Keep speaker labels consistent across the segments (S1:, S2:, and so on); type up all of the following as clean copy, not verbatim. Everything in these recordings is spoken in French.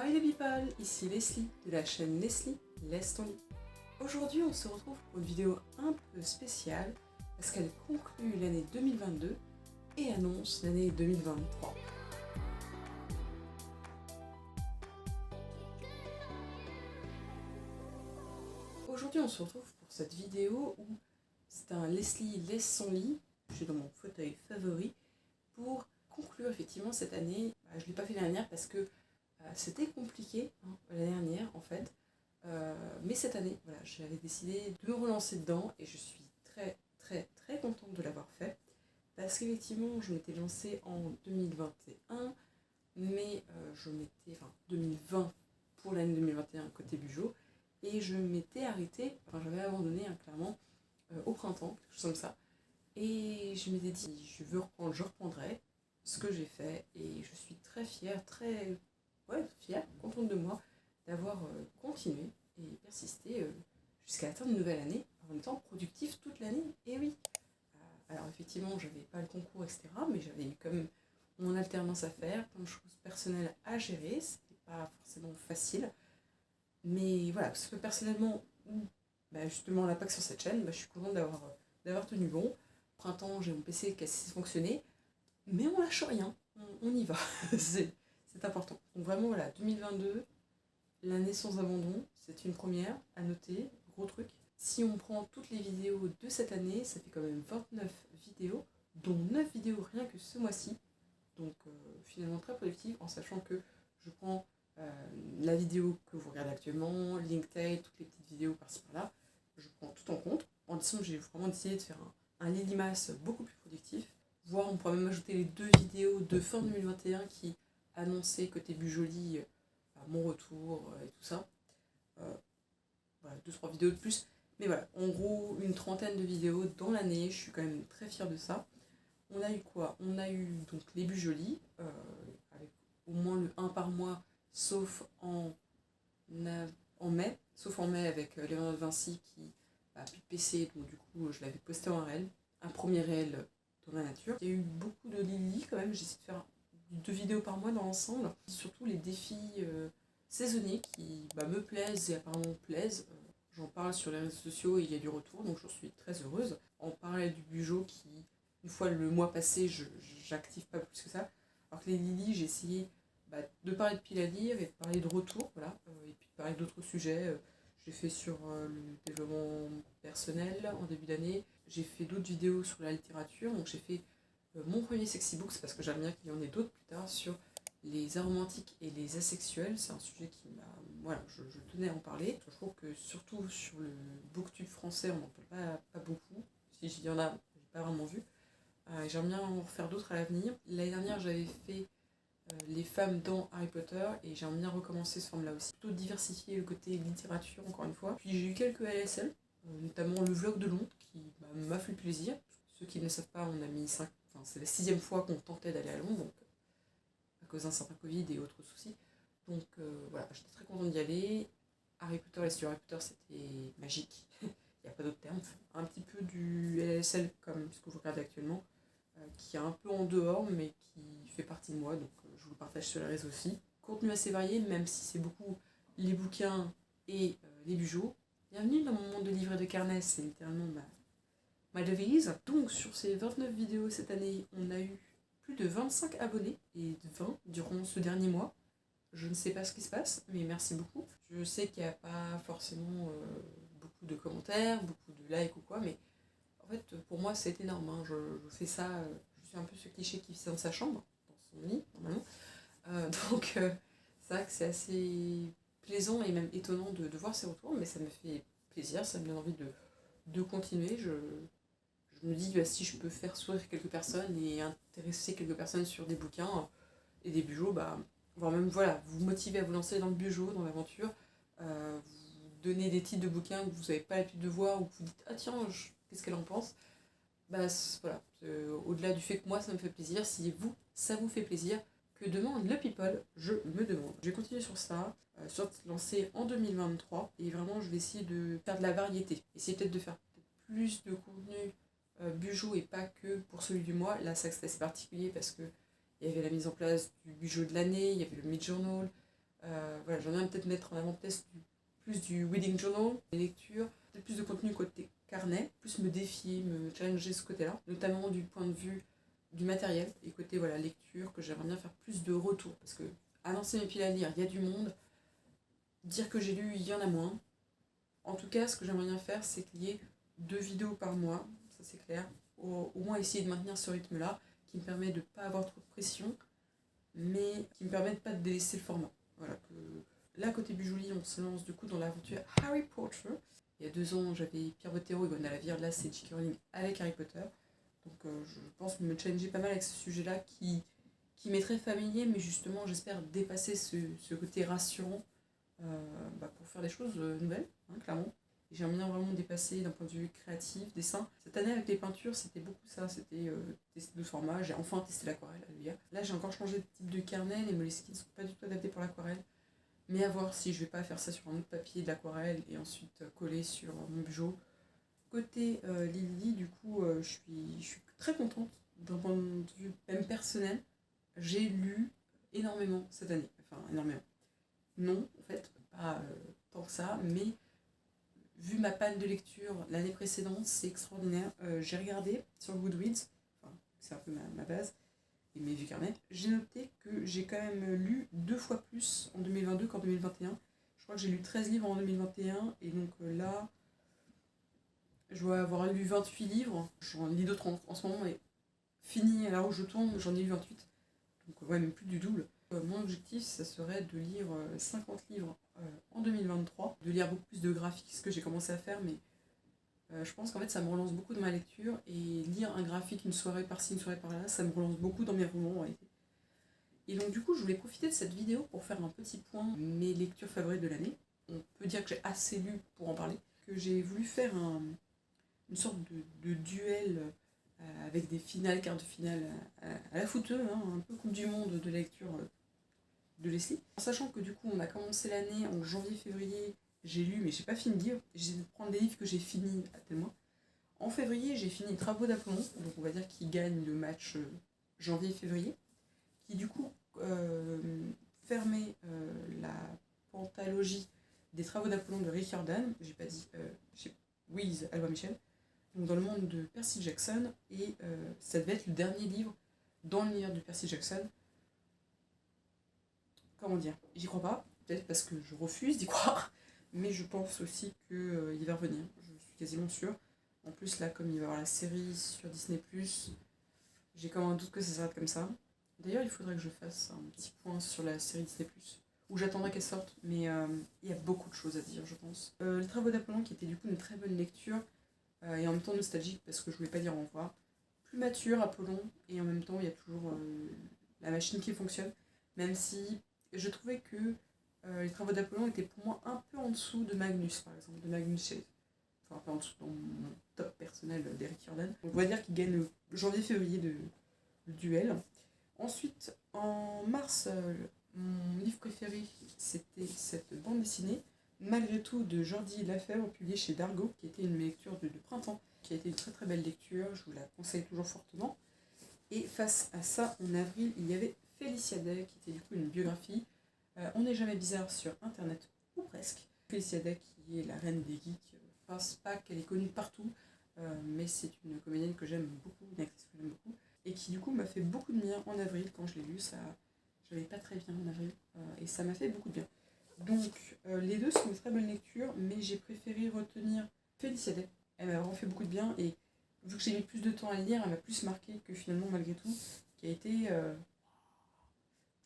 S1: Hi les people, ici Leslie de la chaîne Leslie Laisse ton lit. Aujourd'hui on se retrouve pour une vidéo un peu spéciale parce qu'elle conclut l'année 2022 et annonce l'année 2023. Aujourd'hui on se retrouve pour cette vidéo où c'est un Leslie Laisse son lit, je suis dans mon fauteuil favori, pour conclure effectivement cette année. Je ne l'ai pas fait l'année dernière parce que c'était compliqué l'année dernière en fait, mais cette année, voilà, j'avais décidé de me relancer dedans et je suis très contente de l'avoir fait parce qu'effectivement je m'étais lancée en 2021, mais 2020 pour l'année 2021 côté Bugeaud, et je m'étais arrêtée, j'avais abandonné clairement au printemps, quelque chose comme ça, et je m'étais dit si je veux reprendre, je reprendrai, ce que j'ai fait, et je suis très fière, fière, contente de moi d'avoir continué et persisté jusqu'à atteindre une nouvelle année en étant productif toute l'année. Et oui, alors effectivement j'avais pas le concours etc, mais j'avais eu quand même mon alternance à faire, plein de choses personnelles à gérer, c'était pas forcément facile, mais voilà, que ce soit personnellement ou justement l'impact sur cette chaîne, je suis contente d'avoir tenu bon. Printemps, j'ai mon PC qui a cessé de fonctionner, mais on lâche rien, on y va, c'est important. Donc vraiment voilà, 2022, l'année sans abandon, c'est une première à noter, gros truc. Si on prend toutes les vidéos de cette année, ça fait quand même 29 vidéos, dont 9 vidéos rien que ce mois-ci. Donc finalement très productive, en sachant que je prends la vidéo que vous regardez actuellement, LinkedIn, toutes les petites vidéos par-ci par-là, je prends tout en compte. En décembre, j'ai vraiment décidé de faire un Lilymas beaucoup plus productif, voire on pourrait même ajouter les 2 vidéos de fin 2021 qui annonçaient côté Bujoli mon retour et tout ça. Voilà, 2-3 vidéos de plus. Mais voilà, en gros, une trentaine de vidéos dans l'année, je suis quand même très fière de ça. On a eu quoi? On a eu donc les Bujoli, avec au moins le 1 par mois, sauf en mai avec Léonard de Vinci qui a plus de PC, donc du coup je l'avais posté en réel, un premier réel dans la nature. Il y a eu beaucoup de Lily quand même, j'essaie de faire 2 vidéos par mois dans l'ensemble, surtout les défis saisonniers qui me plaisent et apparemment plaisent. J'en parle sur les réseaux sociaux et il y a du retour, donc j'en suis très heureuse. En parallèle du Bugeaud qui, une fois le mois passé, j'active pas plus que ça. Alors que les Lily, j'ai essayé de parler de pile à lire et de parler de retour, voilà, et puis de parler d'autres sujets. J'ai fait sur le développement personnel en début d'année. J'ai fait d'autres vidéos sur la littérature, donc j'ai fait mon premier sexy books parce que j'aime bien qu'il y en ait d'autres plus tard sur les aromantiques et les asexuels. C'est un sujet qui m'a... Voilà, je tenais à en parler. Je trouve que surtout sur le booktube français, on n'en parle pas beaucoup. Si il y en a, j'ai pas vraiment vu. J'aime bien en refaire d'autres à l'avenir. L'année dernière, j'avais fait les femmes dans Harry Potter et j'aime bien recommencer ce forme-là aussi. Plutôt diversifier le côté littérature, encore une fois. Puis j'ai eu quelques LSL, notamment le vlog de Londres qui m'a fait plaisir. Ceux qui ne le savent pas, on a mis 5... Enfin, c'est la 6e fois qu'on tentait d'aller à Londres, donc, à cause d'un certain Covid et autres soucis. Donc voilà, j'étais très contente d'y aller. Harry Potter, les studios Harry Potter, c'était magique. Il n'y a pas d'autre terme. Un petit peu du LSL comme ce que vous regardez actuellement, qui est un peu en dehors, mais qui fait partie de moi, donc je vous le partage sur les réseaux aussi. Contenu assez varié, même si c'est beaucoup les bouquins et les bijoux. Bienvenue dans mon monde de livres et de carnets, c'est littéralement ma devise. Donc sur ces 29 vidéos cette année, on a eu plus de 25 abonnés, et 20 durant ce dernier mois. Je ne sais pas ce qui se passe, mais merci beaucoup. Je sais qu'il n'y a pas forcément beaucoup de commentaires, beaucoup de likes ou quoi, mais en fait, pour moi, c'est énorme. Je fais ça, je suis un peu ce cliché qui fait dans sa chambre, dans son lit, normalement. C'est vrai que c'est assez plaisant et même étonnant de voir ces retours, mais ça me fait plaisir, ça me donne envie de continuer. Je me dis, si je peux faire sourire quelques personnes et intéresser quelques personnes sur des bouquins et des bijoux, voire même vous motiver à vous lancer dans le bijou, dans l'aventure, vous donner des titres de bouquins que vous n'avez pas l'habitude de voir ou que vous dites ah tiens, qu'est-ce qu'elle en pense, voilà, au-delà du fait que moi ça me fait plaisir, si vous ça vous fait plaisir, que demande le people, je me demande. Je vais continuer sur ça, sur lancer en 2023, et vraiment je vais essayer de faire de la variété, essayer peut-être de faire plus de contenu bijou et pas que pour celui du mois. Là ça c'est assez particulier parce que il y avait la mise en place du bijou de l'année, il y avait le mid-journal, voilà, j'aimerais bien peut-être mettre en avant plus du reading journal, des lectures, peut-être plus de contenu côté carnet, plus me défier, me challenger ce côté-là, notamment du point de vue du matériel et côté voilà, lecture, que j'aimerais bien faire plus de retours, parce que annoncer mes piles à lire, il y a du monde, dire que j'ai lu, il y en a moins. En tout cas, ce que j'aimerais bien faire, c'est qu'il y ait 2 vidéos par mois, ça c'est clair, au moins essayer de maintenir ce rythme-là, qui me permet de ne pas avoir trop de pression, mais qui me permet de pas de délaisser le format. Voilà, que... Là, côté Bujouli, on se lance du coup dans l'aventure Harry Potter. Il y a 2 ans, j'avais Pierre Bottero et Gwenda Lavire, là c'est J.K. Rowling avec Harry Potter. Donc je pense me challenger pas mal avec ce sujet-là qui m'est très familier, mais justement j'espère dépasser ce côté rassurant pour faire des choses nouvelles, hein, clairement. Et j'aimerais bien vraiment dépasser d'un point de vue créatif, dessin. Cette année avec les peintures, c'était beaucoup ça, c'était tester de format. J'ai enfin testé l'aquarelle à lire. Là j'ai encore changé de type de carnet, les Moleskine ne sont pas du tout adaptés pour l'aquarelle. Mais à voir si je vais pas faire ça sur un autre papier de l'aquarelle et ensuite coller sur mon bugeot. Côté Lily, du coup, je suis très contente d'un point de vue même personnel. J'ai lu énormément cette année. Enfin, énormément. Non, en fait, pas tant que ça, mais vu ma panne de lecture l'année précédente, c'est extraordinaire. J'ai regardé sur Goodreads, enfin, c'est un peu ma base, et mes vieux carnets. J'ai noté que j'ai quand même lu 2 fois plus en 2022 qu'en 2021. Je crois que j'ai lu 13 livres en 2021, et donc là, je dois avoir lu 28 livres. J'en lis d'autres en ce moment, mais fini à la où je tourne, j'en ai lu 28. Donc ouais, même plus du double. Mon objectif, ça serait de lire 50 livres en 2023, de lire beaucoup plus de graphiques, ce que j'ai commencé à faire, mais je pense qu'en fait ça me relance beaucoup dans ma lecture, et lire un graphique une soirée par-ci, une soirée par-là, ça me relance beaucoup dans mes romans en réalité. Et donc du coup, je voulais profiter de cette vidéo pour faire un petit point mes lectures favorites de l'année. On peut dire que j'ai assez lu pour en parler, que j'ai voulu faire une sorte de duel avec des finales, quarts de finale à la fouteuse, hein, un peu Coupe du Monde de lecture de Leslie. En sachant que du coup on a commencé l'année en janvier-février, j'ai lu mais j'ai pas fini de lire, j'ai essayé de prendre des livres que j'ai finis à tel mois. En février j'ai fini Travaux d'Apollon, donc on va dire qu'il gagne le match janvier-février, qui du coup fermait la pentalogie des Travaux d'Apollon de Rick Riordan, j'ai pas dit, with Albin Michel, donc dans le monde de Percy Jackson, et ça devait être le dernier livre dans l'univers de Percy Jackson. Comment dire, j'y crois pas, peut-être parce que je refuse d'y croire, mais je pense aussi qu'il va revenir, je suis quasiment sûre. En plus là, comme il va y avoir la série sur Disney+, j'ai quand même un doute que ça s'arrête comme ça. D'ailleurs, il faudrait que je fasse un petit point sur la série Disney+, où j'attendrai qu'elle sorte, mais il y a beaucoup de choses à dire, je pense. Les Travaux d'Apollon, qui était du coup une très bonne lecture, et en même temps nostalgique, parce que je voulais pas dire au revoir. Plus mature, Apollon, et en même temps, il y a toujours la machine qui fonctionne, même si je trouvais que les Travaux d'Apollon étaient pour moi un peu en dessous de Magnus, par exemple, de Magnus Chase. Enfin, un peu en dessous dans mon top personnel d'Eric Jordan. Donc on va dire qu'il gagne le janvier-février de duel. Ensuite, en mars, mon livre préféré, c'était cette bande dessinée, Malgré tout, de Jordi Lafèvre, publiée chez Dargaud, qui était une lecture de printemps, qui a été une très très belle lecture, je vous la conseille toujours fortement. Et face à ça, en avril, il y avait Félicia Day, qui était du coup une biographie. On n'est jamais bizarre sur Internet, ou presque. Félicia Day, qui est la reine des geeks, je pense pas qu'elle est connue partout, mais c'est une comédienne que j'aime beaucoup, une actrice que j'aime beaucoup, et qui du coup m'a fait beaucoup de bien en avril. Quand je l'ai lu, ça, j'allais pas très bien en avril, et ça m'a fait beaucoup de bien. Donc les deux sont une très bonne lecture, mais j'ai préféré retenir Félicia Day. Elle m'a vraiment fait beaucoup de bien, et vu que j'ai mis plus de temps à lire, elle m'a plus marqué que finalement Malgré tout, qui a été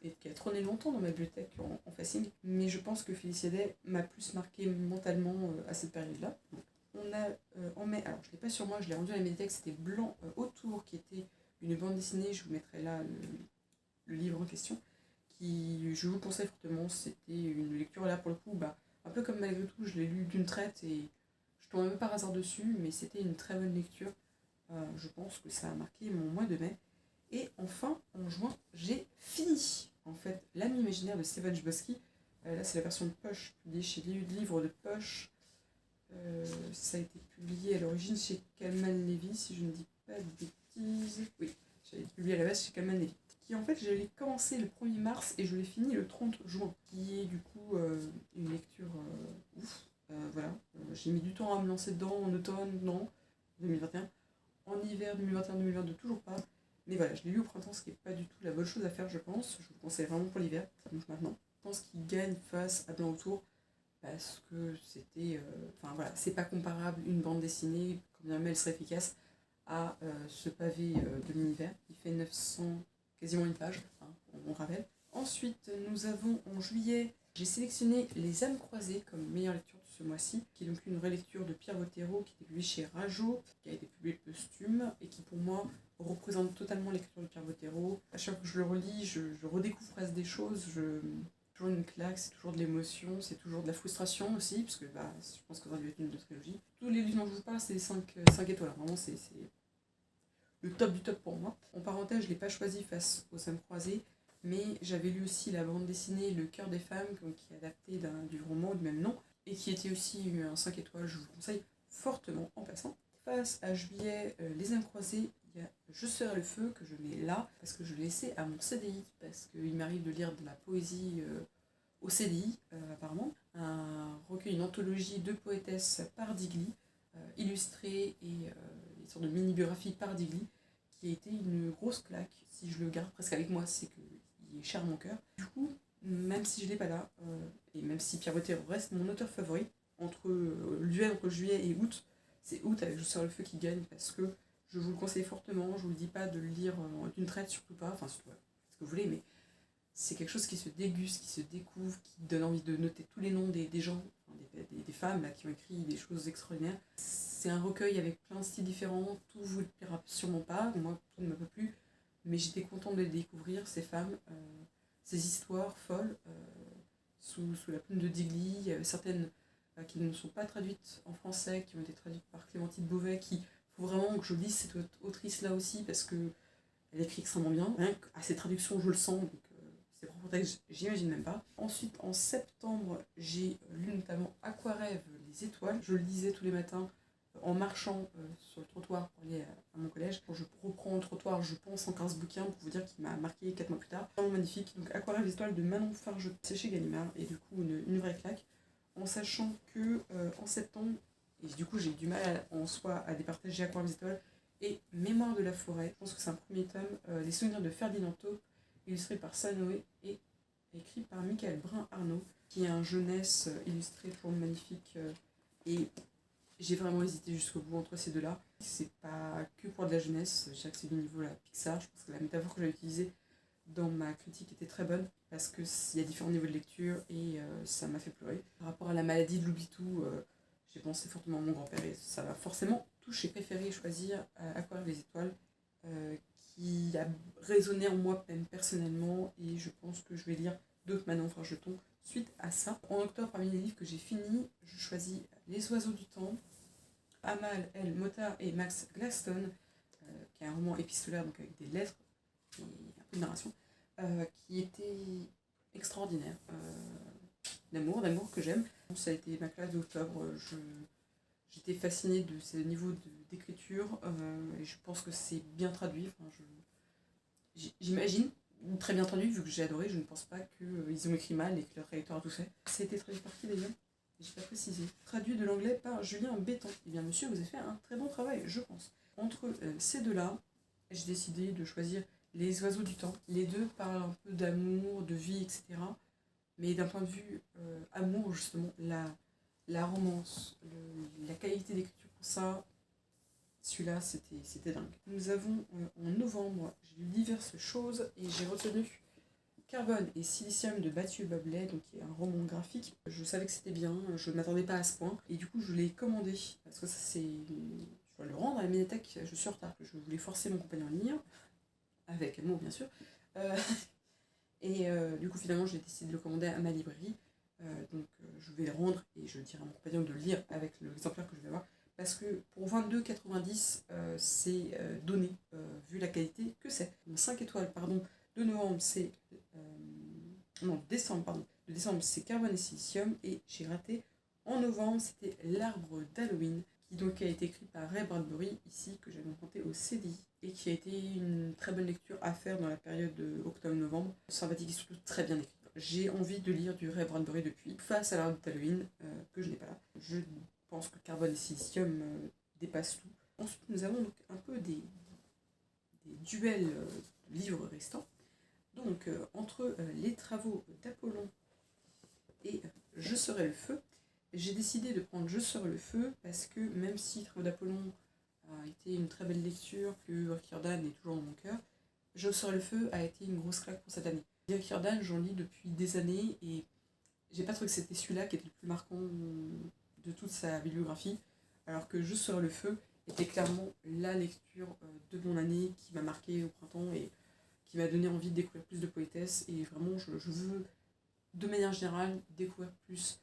S1: et qui a trôné longtemps dans ma bibliothèque en facing, mais je pense que Félicia Day m'a plus marqué mentalement à cette période-là. Donc, on a en mai, alors je ne l'ai pas sur moi, je l'ai rendu à la médiathèque, c'était Blanc autour, qui était une bande dessinée, je vous mettrai là le livre en question, qui je vous conseille fortement. C'était une lecture là pour le coup, un peu comme Malgré tout, je l'ai lu d'une traite et je tombais même par hasard dessus, mais c'était une très bonne lecture. Je pense que ça a marqué mon mois de mai. Et enfin, en juin, j'ai fini en fait L'âme imaginaire de Stephen Chbosky. Là, c'est la version de poche, publiée chez Livre de Poche. Ça a été publié à l'origine chez Calman Levy, si je ne dis pas de bêtises. Oui, ça a été publié à la base chez Calman Levy. Qui en fait, je l'ai commencé le 1er mars et je l'ai fini le 30 juin. Qui est du coup j'ai mis du temps à me lancer dedans, en automne, non, 2021. En hiver 2021-2022, toujours pas. Mais voilà, je l'ai lu au printemps, ce qui n'est pas du tout la bonne chose à faire, je pense. Je vous le conseille vraiment pour l'hiver, donc maintenant. Je pense qu'il gagne face à Blanc autour parce que c'était... Enfin voilà, c'est pas comparable une bande dessinée, quand bien même elle serait efficace, à ce pavé de l'univers. Il fait 900, quasiment une page, hein, on rappelle. Ensuite, nous avons en juillet, j'ai sélectionné Les âmes croisées comme meilleure lecture de ce mois-ci, qui est donc une relecture de Pierre Bottero, qui était publiée chez Rajo, qui a été publiée posthume, et qui pour moi représente totalement l'écriture de Pierre Bottero. À chaque fois que je le relis, je redécouvre presque des choses, toujours une claque, c'est toujours de l'émotion, c'est toujours de la frustration aussi, parce que je pense que ça aurait dû être une de trilogie. Tous les livres dont je vous parle, c'est 5 étoiles, vraiment c'est le top du top pour moi. En parenthèse, je ne l'ai pas choisi face aux âmes croisées, mais j'avais lu aussi la bande dessinée Le cœur des femmes, qui est adaptée du roman du même nom, et qui était aussi un 5 étoiles, je vous le conseille fortement en passant. Face à juillet, Les âmes croisées, il y a Je serai le feu, que je mets là, parce que je l'ai laissé à mon CDI, parce qu'il m'arrive de lire de la poésie au CDI, apparemment. Un recueil, une anthologie de poétesses par Digli, illustrée et une sorte de mini-biographie par Digli, qui a été une grosse claque. Si je le garde presque avec moi, c'est qu'il est cher à mon cœur. Du coup, même si je ne l'ai pas là, et même si Pierre Bottero reste mon auteur favori, le duel entre juillet et août, c'est août avec Je serai le feu qui gagne, parce que je vous le conseille fortement, je ne vous le dis pas de le lire d'une traite, surtout pas, enfin, surtout, ce que vous voulez, mais c'est quelque chose qui se déguste, qui se découvre, qui donne envie de noter tous les noms des gens, des femmes là, qui ont écrit des choses extraordinaires. C'est un recueil avec plein de styles différents, tout vous le plaira sûrement pas, moi tout ne m'a pas plu, mais j'étais contente de découvrir ces femmes, ces histoires folles, sous la plume de Digli. Il y avait certaines qui ne sont pas traduites en français, qui ont été traduites par Clémentine Beauvais, qui faut vraiment que je lise cette autrice là aussi, parce que elle écrit extrêmement bien. Rien qu'à ces traductions, je le sens, donc c'est propres textes, j'imagine même pas. Ensuite, en septembre, j'ai lu notamment Aquarêve, Les étoiles. Je le lisais tous les matins en marchant sur le trottoir pour aller à mon collège. Quand je reprends le trottoir, je pense encore à ce bouquin pour vous dire qu'il m'a marqué 4 mois plus tard. Vraiment magnifique. Donc Aquarêve, Les étoiles de Manon Fargetot, c'est chez Gallimard, et du coup une vraie claque. En sachant que en septembre, et du coup j'ai eu du mal en soi à départager Aquarêve, Les étoiles et Mémoire de la forêt. Je pense que c'est un premier tome, Les souvenirs de Ferdinand Taupe, illustré par Sanoé et écrit par Michael Brun-Arnaud, qui est un jeunesse illustré toujours magnifique. Et j'ai vraiment hésité jusqu'au bout entre ces deux-là. C'est pas que pour de la jeunesse, je dirais que c'est du niveau la Pixar. Je pense que la métaphore que j'avais utilisée dans ma critique était très bonne, parce qu'il y a différents niveaux de lecture et ça m'a fait pleurer. Par rapport à la maladie de l'oubli-tout, j'ai pensé fortement à mon grand-père et ça va forcément toucher. J'ai préféré choisir Aquarelle des étoiles, qui a résonné en moi même personnellement, et je pense que je vais lire d'autres Manon Fargetot suite à ça. En octobre, parmi les livres que j'ai finis, je choisis Les oiseaux du temps, Amal El Motard et Max Gladstone, qui est un roman épistolaire, donc avec des lettres et un peu de narration, qui était extraordinaire. D'amour que j'aime. Ça a été ma classe d'octobre. J'étais fascinée de ce niveau d'écriture, et je pense que c'est bien traduit. Enfin, j'imagine très bien traduit, vu que j'ai adoré. Je ne pense pas qu'ils ont écrit mal et que leur traducteur a tout fait. Ça a été traduit par qui d'ailleurs ? J'ai pas précisé. Traduit de l'anglais par Julien Béton. Eh bien monsieur, vous avez fait un très bon travail, je pense. Entre ces deux-là, j'ai décidé de choisir Les oiseaux du temps. Les deux parlent un peu d'amour, de vie, etc. Mais d'un point de vue amour, justement, la romance, la qualité d'écriture pour ça, celui-là, c'était dingue. Nous avons en novembre, j'ai lu diverses choses et j'ai retenu Carbone et Silicium de Mathieu Bablet, donc qui est un roman graphique. Je savais que c'était bien, je ne m'attendais pas à ce point, et du coup je l'ai commandé, parce que ça c'est... Je dois le rendre à la médiathèque, je suis en retard, je voulais forcer mon compagnon à le lire, avec amour bien sûr, et du coup finalement j'ai décidé de le commander à ma librairie, donc je vais le rendre, et je dirai à mon compagnon de le lire avec l'exemplaire que je vais avoir, parce que pour 22,90 c'est donné, vu la qualité que c'est. 5 étoiles, pardon, de novembre c'est... de décembre c'est Carbone et Silicium, et j'ai raté en novembre, c'était L'arbre d'Halloween, qui donc a été écrit par Ray Bradbury, ici, que j'avais rencontré au CDI, et qui a été une très bonne lecture à faire dans la période octobre-novembre, sympathique et surtout très bien écrite. J'ai envie de lire du Ray Bradbury depuis, face à L'Arbre d'Halloween, que je n'ai pas là. Je pense que Carbone et Silicium dépasse tout. Ensuite, nous avons donc un peu des duels de livres restants. Donc, entre les travaux d'Apollon et Je serai le feu, j'ai décidé de prendre Je serai le feu parce que même si Travaux d'Apollon a été une très belle lecture, que Riordan est toujours dans mon cœur, Je serai le feu a été une grosse claque pour cette année. Riordan, j'en lis depuis des années et j'ai pas trouvé que c'était celui-là qui était le plus marquant de toute sa bibliographie, alors que Je serai le feu était clairement la lecture de mon année qui m'a marqué au printemps et qui m'a donné envie de découvrir plus de poétesses. Et vraiment, je veux, de manière générale, découvrir plus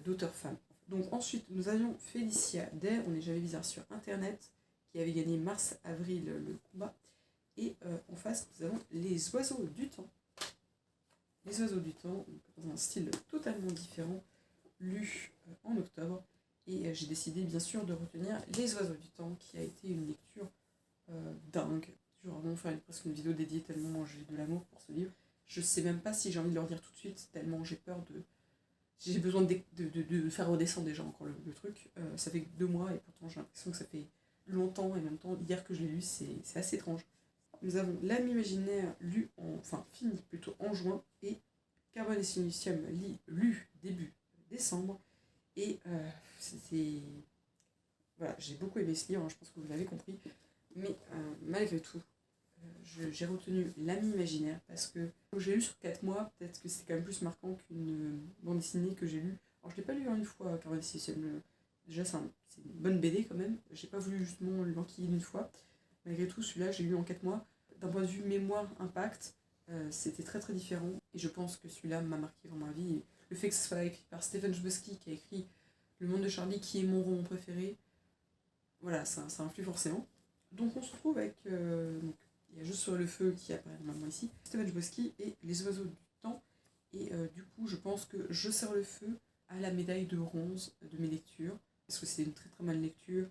S1: d'auteurs femmes. Donc ensuite, nous avions Félicia Day, on est j'avais visé sur Internet, qui avait gagné mars-avril le combat. Et en face, nous avons Les Oiseaux du Temps. Les Oiseaux du Temps, dans un style totalement différent, lu en octobre. Et j'ai décidé bien sûr de retenir Les Oiseaux du Temps, qui a été une lecture dingue. Je vais vraiment faire presque une vidéo dédiée tellement j'ai de l'amour pour ce livre. Je sais même pas si j'ai envie de le redire tout de suite, tellement j'ai peur de... J'ai besoin de faire redescendre déjà encore le truc. Ça fait 2 mois et pourtant j'ai l'impression que ça fait longtemps et en même temps, hier que je l'ai lu, c'est assez étrange. Nous avons L'âme imaginaire, fini plutôt en juin, et Carbone et Silicium, lu début décembre. Et c'était... Voilà, j'ai beaucoup aimé ce livre, hein, je pense que vous l'avez compris. Mais malgré tout, j'ai retenu L'ami imaginaire parce que je l'ai lu sur 4 mois, peut-être que c'est quand même plus marquant qu'une bande dessinée que j'ai lue. Alors je l'ai pas lu en une fois, Carbone et Silicium. Déjà c'est une bonne BD quand même, j'ai pas voulu justement l'enquiller d'une fois. Malgré tout, celui-là, j'ai lu en 4 mois. D'un point de vue mémoire, impact, c'était très très différent. Et je pense que celui-là m'a marqué vraiment ma vie. Et le fait que ce soit écrit par Stephen Chbosky, qui a écrit Le Monde de Charlie, qui est mon roman préféré, voilà, ça influe forcément. Donc on se retrouve avec... il y a Juste sur le feu qui apparaît normalement ici, Stephen Chbosky et Les Oiseaux du Temps. Et du coup, je pense que Je sers le feu à la médaille de bronze de mes lectures. Parce que c'est une très très bonne lecture.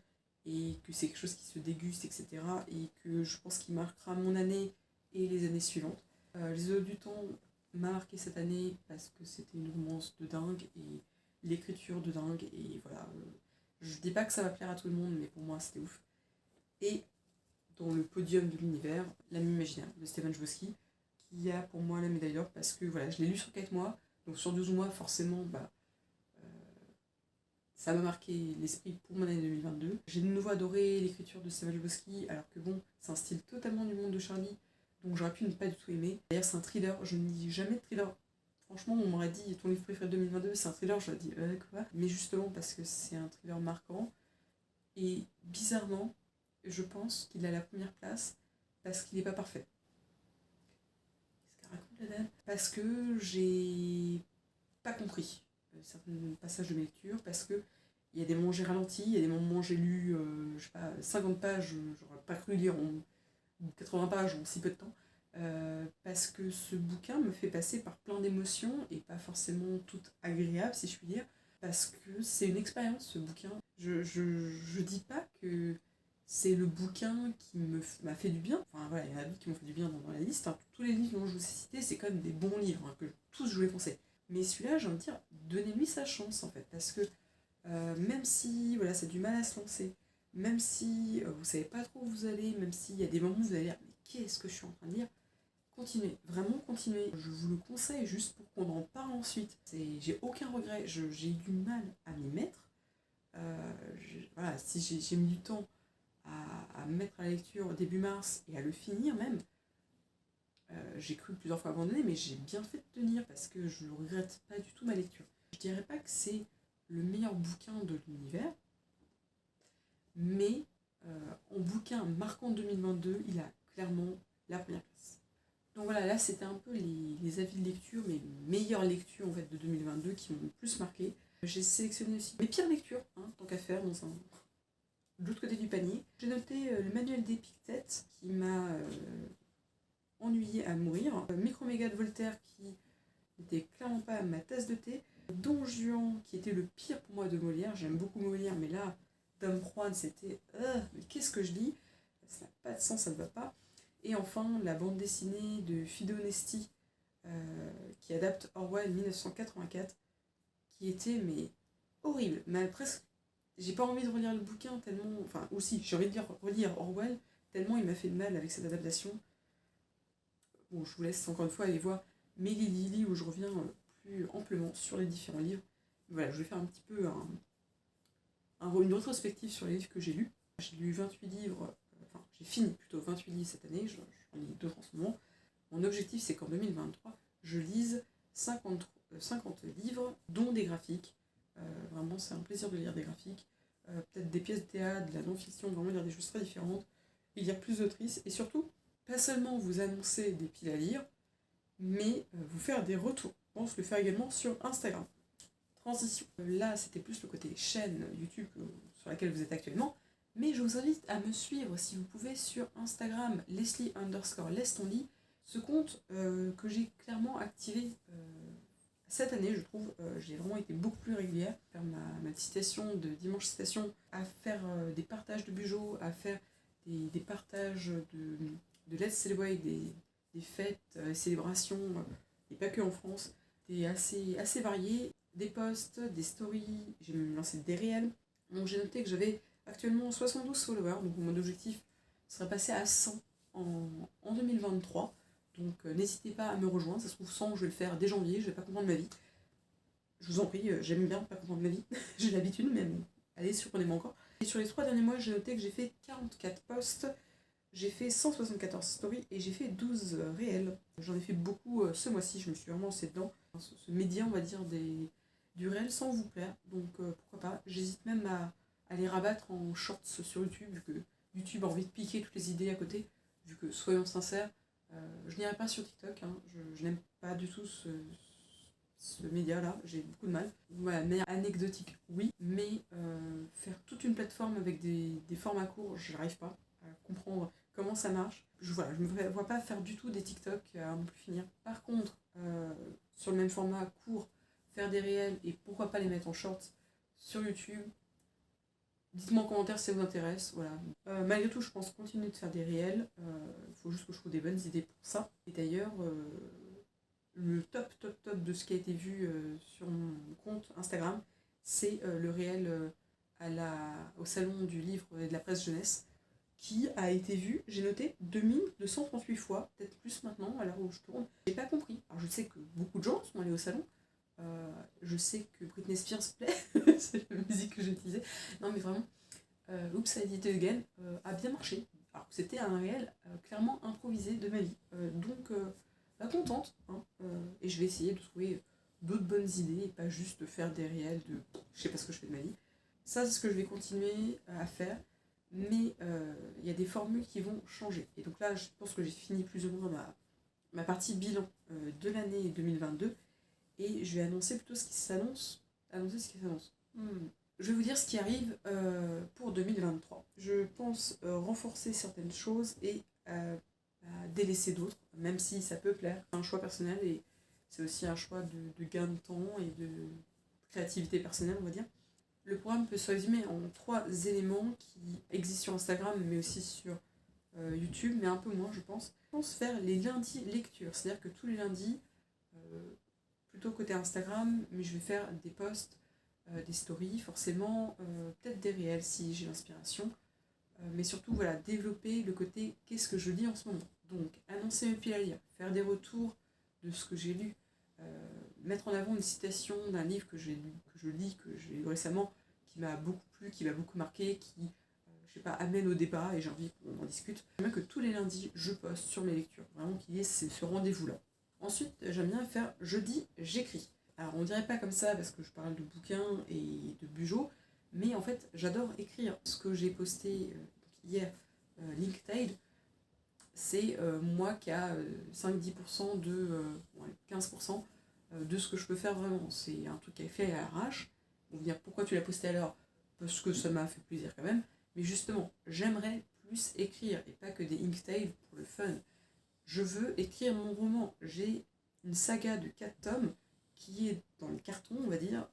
S1: Et que c'est quelque chose qui se déguste, etc. Et que je pense qu'il marquera mon année et les années suivantes. Les Oiseaux du Temps m'a marqué cette année parce que c'était une romance de dingue et l'écriture de dingue. Et voilà, je dis pas que ça va plaire à tout le monde, mais pour moi c'était ouf. Et dans le podium de l'univers, L'ami imaginaire de Stephen Chbosky, qui a pour moi la médaille d'or parce que voilà, je l'ai lu sur 4 mois, donc sur 12 mois, forcément, ça m'a marqué l'esprit pour mon année 2022. J'ai de nouveau adoré l'écriture de Stephen Chbosky, alors que bon, c'est un style totalement du monde de Charlie, donc j'aurais pu ne pas du tout aimer. D'ailleurs, c'est un thriller, je ne lis jamais de thriller. Franchement, on m'aurait dit ton livre préféré de 2022, c'est un thriller, j'aurais dit quoi. Mais justement, parce que c'est un thriller marquant, et bizarrement, je pense qu'il a la première place parce qu'il n'est pas parfait. Qu'est-ce qu'elle raconte la dame ? Parce que j'ai pas compris certains passages de mes lectures, parce que il y a des moments où j'ai ralenti, il y a des moments où j'ai lu, je sais pas, 50 pages, j'aurais pas cru lire en 80 pages en si peu de temps, parce que ce bouquin me fait passer par plein d'émotions, et pas forcément toutes agréables, si je puis dire, parce que c'est une expérience, ce bouquin. Je dis pas que c'est le bouquin qui m'a fait du bien, enfin voilà, il y en a d'autres qui m'ont fait du bien dans la liste, hein. Tous les livres dont je vous ai cités, c'est quand même des bons livres, hein, que tous je vous les conseille. Mais celui-là, j'ai envie de dire, donnez-lui sa chance, en fait, parce que même si voilà, c'est du mal à se lancer, même si vous savez pas trop où vous allez, même s'il y a des moments où vous allez dire mais qu'est-ce que je suis en train de lire, continuez, vraiment continuez. Je vous le conseille juste pour qu'on en parle ensuite. J'ai aucun regret, j'ai eu du mal à m'y mettre. Voilà, si j'ai mis du temps à me mettre à la lecture début mars et à le finir même, j'ai cru plusieurs fois abandonner, mais j'ai bien fait de tenir parce que je ne regrette pas du tout ma lecture. Je dirais pas que c'est le meilleur bouquin de l'univers, mais en bouquin marquant 2022, il a clairement la première place. Donc voilà, là c'était un peu les avis de lecture, mes meilleures lectures en fait, de 2022 qui m'ont le plus marqué. J'ai sélectionné aussi mes pires lectures, hein, tant qu'à faire, de l'autre côté du panier. J'ai noté le manuel d'Épictète qui m'a ennuyé à mourir. Microméga de Voltaire qui n'était clairement pas ma tasse de thé. Don Juan qui était le pire pour moi de Molière. J'aime beaucoup Molière, mais là, Dom Juan, c'était mais qu'est-ce que je lis ? Ça n'a pas de sens, ça ne va pas. Et enfin, la bande dessinée de Fido Nesti qui adapte Orwell 1984, qui était mais horrible, mais presque j'ai pas envie de relire le bouquin tellement... Enfin, aussi, j'ai envie de relire Orwell, tellement il m'a fait de mal avec cette adaptation. Bon, je vous laisse encore une fois aller voir Mélie Lily où je reviens plus amplement sur les différents livres. Voilà, je vais faire un petit peu une rétrospective sur les livres que j'ai lus. J'ai lu 28 livres, enfin j'ai fini plutôt 28 livres cette année, j'en lis d'autres en ce moment. Mon objectif c'est qu'en 2023, je lise 50 livres, dont des graphiques. Vraiment c'est un plaisir de lire des graphiques. Peut-être des pièces de théâtre, de la non-fiction, vraiment lire des choses très différentes. Et lire plus d'autrices et surtout, pas seulement vous annoncer des piles à lire, mais vous faire des retours. Je pense le faire également sur Instagram. Transition. Là, c'était plus le côté chaîne YouTube sur laquelle vous êtes actuellement, mais je vous invite à me suivre si vous pouvez sur Instagram, Leslie_Laisse-ton-lit, ce compte que j'ai clairement activé cette année, je trouve. J'ai vraiment été beaucoup plus régulière à faire ma citation de dimanche citation, à faire des partages de Bugeaud, à faire des partages de Let's Celebrate, des fêtes, célébrations, et pas que en France, des assez variés, des posts, des stories, j'ai même lancé des réels. Donc j'ai noté que j'avais actuellement 72 followers, donc mon objectif serait passé à 100 en 2023. Donc n'hésitez pas à me rejoindre, ça se trouve 100, je vais le faire dès janvier, je vais pas comprendre ma vie. Je vous en prie, j'aime bien pas comprendre ma vie, j'ai l'habitude, mais allez, surprenez-moi encore. Et sur les 3 derniers mois, j'ai noté que j'ai fait 44 posts, j'ai fait 174 stories et j'ai fait 12 réels. J'en ai fait beaucoup ce mois-ci, je me suis vraiment lancée dedans. Ce média, on va dire, du réel sans vous plaire, donc pourquoi pas. J'hésite même à les rabattre en shorts sur YouTube, vu que YouTube a envie de piquer toutes les idées à côté, vu que, soyons sincères, je n'irai pas sur TikTok, hein. Je n'aime pas du tout ce média-là, j'ai beaucoup de mal. Voilà, de manière anecdotique, oui, mais faire toute une plateforme avec des formats courts, je n'arrive pas à comprendre comment ça marche. Je me vois pas faire du tout des TikTok à ne plus finir. Par contre, sur le même format court, faire des réels et pourquoi pas les mettre en shorts sur YouTube. Dites-moi en commentaire si ça vous intéresse. Voilà. Malgré tout, je pense continuer de faire des réels. Il faut juste que je trouve des bonnes idées pour ça. Et d'ailleurs, le top de ce qui a été vu sur mon compte Instagram, c'est le réel au salon du livre et de la presse jeunesse, qui a été vu, j'ai noté, 2238 fois, peut-être plus maintenant, à l'heure où je tourne. J'ai pas compris. Alors je sais que beaucoup de gens sont allés au salon. Je sais que Britney Spears plaît, c'est la musique que j'utilisais. Non mais vraiment, Oops, I Did It Again a bien marché. Alors que c'était un réel clairement improvisé de ma vie. Donc, contente. Hein, et je vais essayer de trouver d'autres bonnes idées et pas juste faire des réels de je sais pas ce que je fais de ma vie. Ça, c'est ce que je vais continuer à faire. Mais il y a des formules qui vont changer. Et donc là, je pense que j'ai fini plus ou moins ma partie bilan de l'année 2022. Et je vais annoncer plutôt ce qui s'annonce. Annoncer ce qui s'annonce. Je vais vous dire ce qui arrive pour 2023. Je pense renforcer certaines choses et délaisser d'autres, même si ça peut plaire. C'est un choix personnel et c'est aussi un choix de gain de temps et de créativité personnelle, on va dire. Le programme peut se résumer en 3 éléments qui existent sur Instagram, mais aussi sur YouTube, mais un peu moins, je pense. Je pense faire les lundis lecture, c'est-à-dire que tous les lundis, plutôt côté Instagram, mais je vais faire des posts, des stories, forcément, peut-être des réels si j'ai l'inspiration, mais surtout, voilà, développer le côté qu'est-ce que je lis en ce moment. Donc, annoncer mes piles à lire, faire des retours de ce que j'ai lu, mettre en avant une citation d'un livre que je lis, que j'ai lu récemment, qui m'a beaucoup plu, qui m'a beaucoup marqué, qui, je sais pas, amène au débat et j'ai envie qu'on en discute. J'aime bien que tous les lundis, je poste sur mes lectures, vraiment qu'il y ait ce rendez-vous-là. Ensuite, j'aime bien faire jeudi, j'écris. Alors, on dirait pas comme ça parce que je parle de bouquins et de Bugeaud, mais en fait, j'adore écrire. Ce que j'ai posté hier, LinkedIn, c'est moi qui a 5-10% 15% de ce que je peux faire vraiment. C'est un truc qui est fait à l'arrache. On va dire pourquoi tu l'as posté alors ? Parce que ça m'a fait plaisir quand même. Mais justement, j'aimerais plus écrire et pas que des Inktail pour le fun. Je veux écrire mon roman. J'ai une saga de 4 tomes qui est dans le carton, on va dire,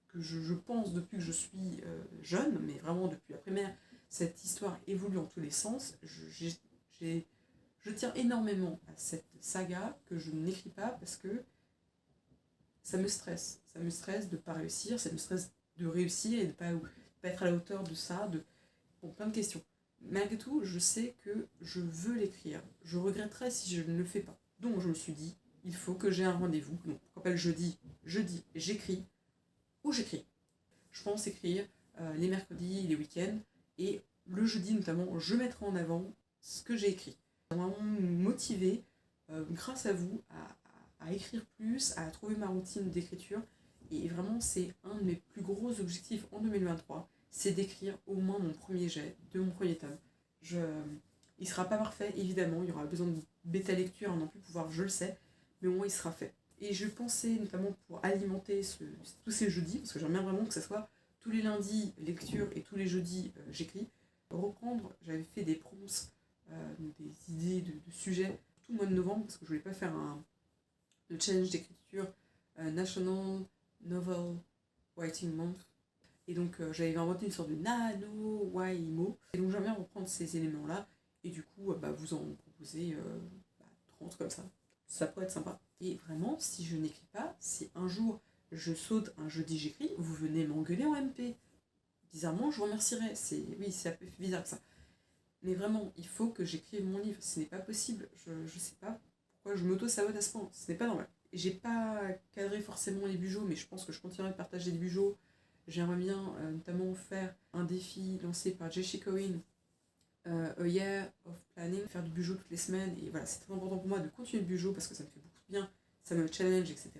S1: que je pense depuis que je suis jeune, mais vraiment depuis la primaire, cette histoire évolue en tous les sens. Je tiens énormément à cette saga que je n'écris pas parce que ça me stresse. Ça me stresse de ne pas réussir, ça me stresse réussir et de pas être à la hauteur de ça, bon, plein de questions. Malgré tout, je sais que je veux l'écrire. Je regretterais si je ne le fais pas. Donc je me suis dit, il faut que j'ai un rendez-vous. Donc pourquoi pas le jeudi, j'écris ou j'écris. Je pense écrire les mercredis, les week-ends, et le jeudi notamment, je mettrai en avant ce que j'ai écrit. Vraiment me motiver, grâce à vous, à écrire plus, à trouver ma routine d'écriture. Et vraiment, c'est un de mes plus gros objectifs en 2023, c'est d'écrire au moins mon premier jet de mon premier tome. Il ne sera pas parfait, évidemment, il y aura besoin de bêta-lecture non plus pouvoir, je le sais, mais au moins il sera fait. Et je pensais notamment pour alimenter tous ces jeudis, parce que j'aimerais bien vraiment que ça soit tous les lundis lecture et tous les jeudis j'écris, reprendre, j'avais fait des prompts, des idées de sujets tout le mois de novembre, parce que je voulais pas faire le challenge d'écriture National Novel Writing Month. Et donc j'avais inventé une sorte de nano-waimo. Et donc j'aimerais bien reprendre ces éléments-là, et du coup vous en proposer 30 comme ça. Ça pourrait être sympa. Et vraiment, si je n'écris pas, si un jour je saute, un jeudi j'écris, vous venez m'engueuler en MP. Bizarrement, je vous remercierai. Oui, c'est un peu bizarre que ça. Mais vraiment, il faut que j'écrive mon livre. Ce n'est pas possible. Je sais pas pourquoi je m'auto-sabote à ce point. Ce n'est pas normal. J'ai pas cadré forcément les bujots, mais je pense que je continuerai de partager les bujots. J'aimerais bien notamment faire un défi lancé par Jessie Cohen, A Year of Planning, faire du bugeot toutes les semaines. Et voilà, c'est très important pour moi de continuer le bugeot parce que ça me fait beaucoup de bien, ça me challenge, etc.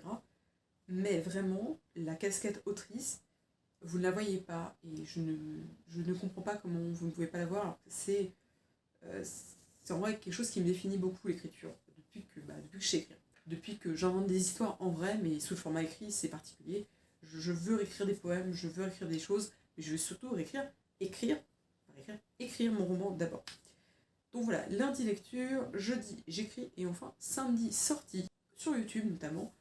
S1: Mais vraiment, la casquette autrice, vous ne la voyez pas, et je ne comprends pas comment vous ne pouvez pas la voir. Alors que c'est en vrai quelque chose qui me définit beaucoup, l'écriture, depuis que je sais écrire. Depuis que j'invente des histoires en vrai, mais sous le format écrit, c'est particulier. Je veux réécrire des poèmes, je veux écrire des choses, mais je veux surtout écrire mon roman d'abord. Donc voilà, lundi lecture, jeudi j'écris, et enfin samedi sortie, sur YouTube notamment.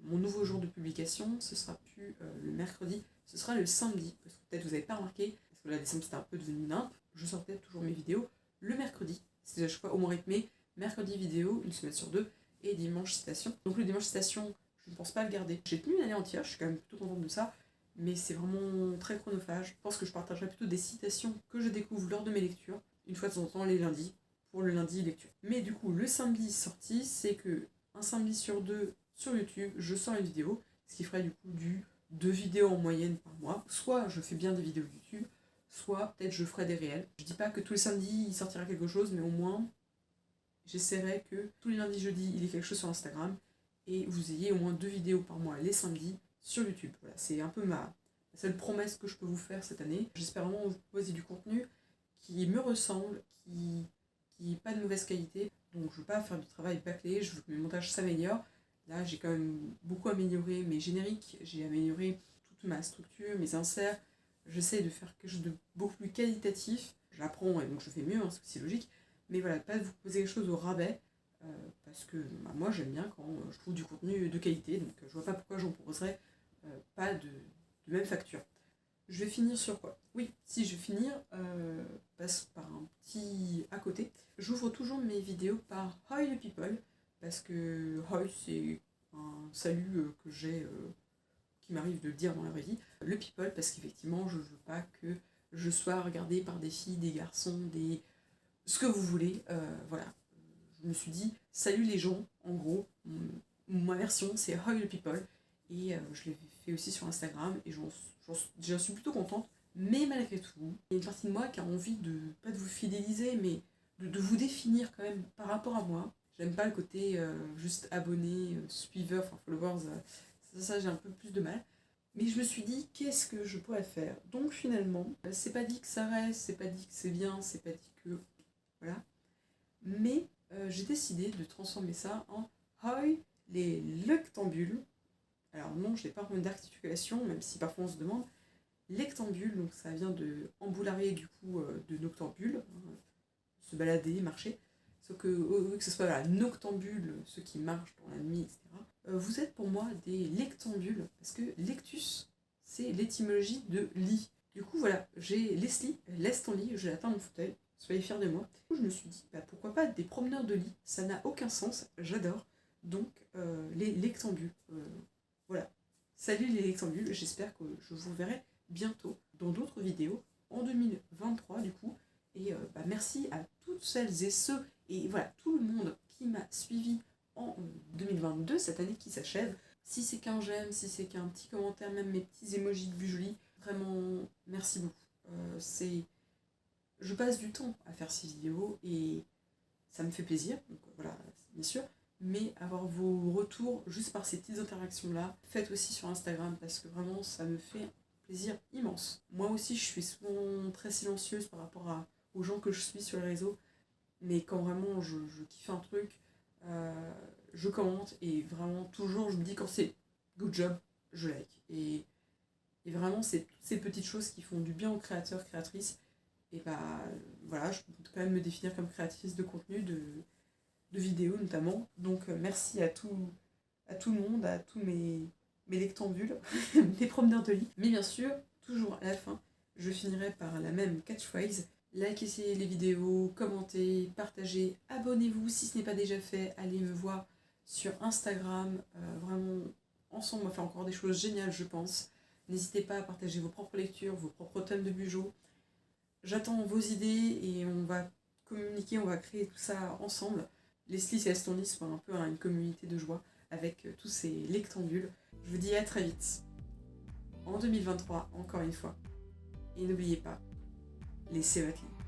S1: Mon nouveau jour de publication, ce sera plus le mercredi, ce sera le samedi, parce que peut-être vous n'avez pas remarqué, parce que là décembre c'était un peu devenu nimp, je sors peut-être toujours mes vidéos le mercredi, c'est à chaque fois au moins rythmé, mercredi vidéo, une semaine sur deux, et dimanche citation. Donc le dimanche citation, je ne pense pas le garder. J'ai tenu une année entière, je suis quand même plutôt contente de ça, mais c'est vraiment très chronophage. Je pense que je partagerai plutôt des citations que je découvre lors de mes lectures, une fois de temps en temps les lundis, pour le lundi lecture. Mais du coup, le samedi sorti, c'est que un samedi sur deux, sur YouTube, je sors une vidéo, ce qui ferait du coup 2 vidéos en moyenne par mois. Soit je fais bien des vidéos YouTube, soit peut-être je ferai des réels. Je dis pas que tous les samedis il sortira quelque chose, mais au moins j'essaierai que tous les lundis, jeudis, il y ait quelque chose sur Instagram, et vous ayez au moins 2 vidéos par mois les samedis sur YouTube. Voilà, c'est un peu ma seule promesse que je peux vous faire cette année. J'espère vraiment vous proposer du contenu qui me ressemble, qui n'est pas de mauvaise qualité. Donc je veux pas faire du travail bâclé, je veux que mes montages s'améliorent. Là j'ai quand même beaucoup amélioré mes génériques, j'ai amélioré toute ma structure, mes inserts. J'essaie de faire quelque chose de beaucoup plus qualitatif. J'apprends et donc je fais mieux, hein, c'est logique. Mais voilà, pas de vous poser quelque chose au rabais, parce que moi j'aime bien quand je trouve du contenu de qualité, donc je vois pas pourquoi j'en proposerais pas de même facture. Je vais finir sur quoi? Oui, si je vais finir, passe par un petit à côté. J'ouvre toujours mes vidéos par Hi the People, parce que Hi c'est un salut que j'ai, qui m'arrive de le dire dans la vraie vie. Le People, parce qu'effectivement je veux pas que je sois regardée par des filles, des garçons, ce que vous voulez, voilà. Je me suis dit, salut les gens, en gros, ma version c'est Hi the People, et je l'ai fait aussi sur Instagram, et j'en suis plutôt contente, mais malgré tout, il y a une partie de moi qui a envie pas de vous fidéliser, mais de vous définir quand même par rapport à moi. J'aime pas le côté juste abonné, suiveur, enfin followers, ça j'ai un peu plus de mal. Mais je me suis dit, qu'est-ce que je pourrais faire? Donc finalement, c'est pas dit que ça reste, c'est pas dit que c'est bien, c'est pas dit que... Voilà. Mais j'ai décidé de transformer ça en Hi les lectambules. Alors non, je n'ai pas remis d'articulation, même si parfois on se demande. Lectambule, donc ça vient de emboularier du coup de noctambule, hein, se balader, marcher. Sauf que ce soit la noctambule, ceux qui marchent dans la nuit, etc. Vous êtes pour moi des lectambules, parce que lectus, c'est l'étymologie de lit. Du coup voilà, j'ai Leslie, laisse ton lit, je l'atteins mon fauteuil, soyez fiers de moi. Du coup je me suis dit, pourquoi pas des promeneurs de lit, ça n'a aucun sens, j'adore. Donc les lectambules, voilà. Salut les lectambules, j'espère que je vous verrai bientôt dans d'autres vidéos en 2023 du coup. Et merci à toutes celles et ceux, et voilà, tout le monde qui m'a suivi en 2022, cette année qui s'achève. Si c'est qu'un j'aime, si c'est qu'un petit commentaire, même mes petits emojis de vue jolie, vraiment merci beaucoup. Je passe du temps à faire ces vidéos et ça me fait plaisir, donc voilà, bien sûr. Mais avoir vos retours juste par ces petites interactions-là, faites aussi sur Instagram parce que vraiment ça me fait un plaisir immense. Moi aussi je suis souvent très silencieuse par rapport aux gens que je suis sur les réseaux, mais quand vraiment je kiffe un truc, je commente et vraiment toujours je me dis quand c'est good job, je like. Et vraiment c'est toutes ces petites choses qui font du bien aux créateurs, créatrices. Et voilà, je peux quand même me définir comme créatrice de contenu, de vidéos notamment. Donc merci à tout le monde, à tous mes lectambules, mes promeneurs de lit. Mais bien sûr, toujours à la fin, je finirai par la même catchphrase. Likez les vidéos, commentez, partagez, abonnez-vous si ce n'est pas déjà fait. Allez me voir sur Instagram. Vraiment, ensemble, on va faire encore des choses géniales, je pense. N'hésitez pas à partager vos propres lectures, vos propres thèmes de Bujo. J'attends vos idées et on va communiquer, on va créer tout ça ensemble. Leslie et Estonie sont un peu une communauté de joie avec tous ces lectambules. Je vous dis à très vite, en 2023, encore une fois. Et n'oubliez pas, laissez votre lit.